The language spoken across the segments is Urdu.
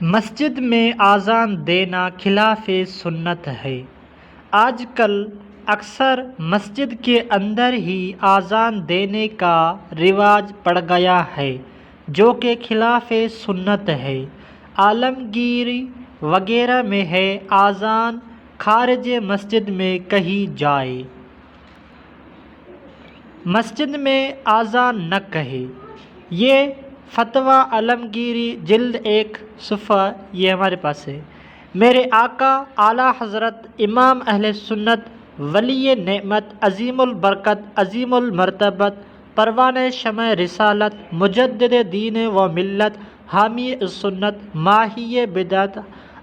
مسجد میں اذان دینا خلاف سنت ہے۔ آج کل اکثر مسجد کے اندر ہی اذان دینے کا رواج پڑ گیا ہے جو کہ خلاف سنت ہے۔ عالمگیری وغیرہ میں ہے اذان خارج مسجد میں کہی جائے، مسجد میں اذان نہ کہے۔ یہ فتویٰ عالمگیری جلد 1 صفحہ یہ ہمارے پاس ہے۔ میرے آقا اعلیٰ حضرت امام اہل سنت ولی نعمت عظیم البرکت عظیم المرتبت پروانِ شمع رسالت مجدد دین و ملت حامی سنت ماحی بدعت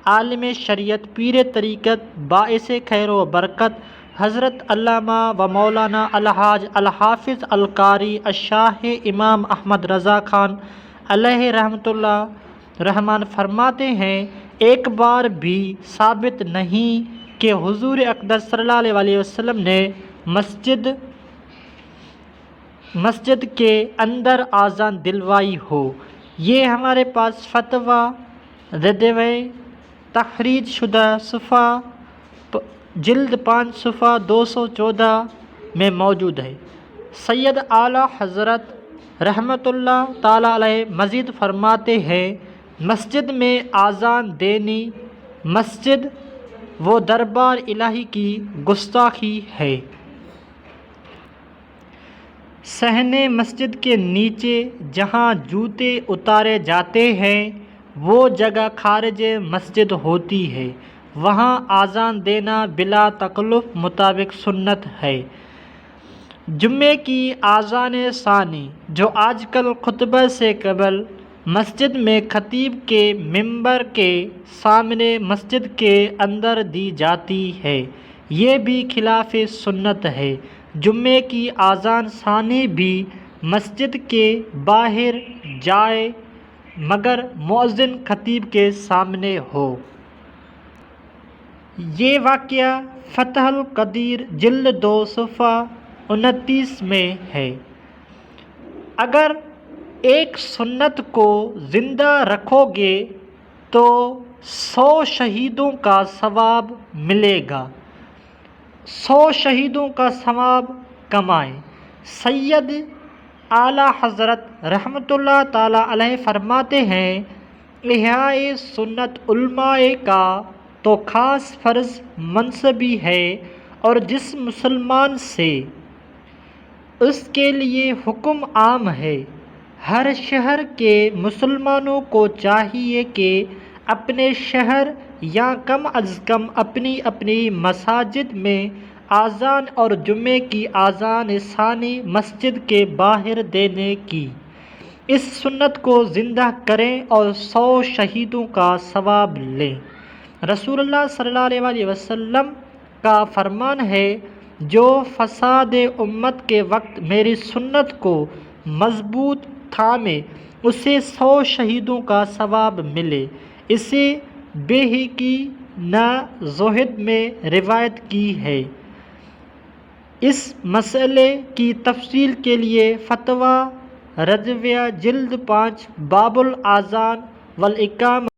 عالم شریعت پیر طریقت باعث خیر و برکت حضرت علامہ و مولانا الحاج الحافظ القاری الشاہ امام احمد رضا خان علیہ رحمۃ اللہ رحمان فرماتے ہیں، ایک بار بھی ثابت نہیں کہ حضور اقدس صلی اللہ علیہ وسلم نے مسجد کے اندر اذان دلوائی ہو۔ یہ ہمارے پاس فتویٰ ردوی تخریج شدہ صفحہ جلد 5 صفحہ 214 میں موجود ہے۔ سید اعلیٰ حضرت رحمۃ اللہ تعالیٰ علیہ مزید فرماتے ہیں، مسجد میں اذان دینی مسجد و دربار الہی کی گستاخی ہے۔ صحن مسجد کے نیچے جہاں جوتے اتارے جاتے ہیں وہ جگہ خارج مسجد ہوتی ہے، وہاں اذان دینا بلا تکلف مطابق سنت ہے۔ جمعے کی اذان ثانی جو آج کل خطبہ سے قبل مسجد میں خطیب کے ممبر کے سامنے مسجد کے اندر دی جاتی ہے، یہ بھی خلاف سنت ہے۔ جمعے کی اذان ثانی بھی مسجد کے باہر جائے مگر مؤذن خطیب کے سامنے ہو۔ یہ واقعہ فتح القدیر جلد 2 صفحہ 29 میں ہے۔ اگر ایک سنت کو زندہ رکھو گے تو 100 شہیدوں کا ثواب ملے گا، 100 شہیدوں کا ثواب کمائیں۔ سید اعلیٰ حضرت رحمۃ اللہ تعالیٰ علیہ فرماتے ہیں، احیاء سنت علماء کا تو خاص فرض منصبی ہے، اور جس مسلمان سے اس کے لیے حکم عام ہے، ہر شہر کے مسلمانوں کو چاہیے کہ اپنے شہر یا کم از کم اپنی اپنی مساجد میں اذان اور جمعے کی اذان ثانی مسجد کے باہر دینے کی اس سنت کو زندہ کریں اور 100 شہیدوں کا ثواب لیں۔ رسول اللہ صلی اللہ علیہ وسلم کا فرمان ہے، جو فساد امت کے وقت میری سنت کو مضبوط تھامے اسے 100 شہیدوں کا ثواب ملے۔ اسے بیہقی نے زہد میں روایت کی ہے۔ اس مسئلے کی تفصیل کے لیے فتویٰ ردویہ جلد 5 باب الاذان والاقامہ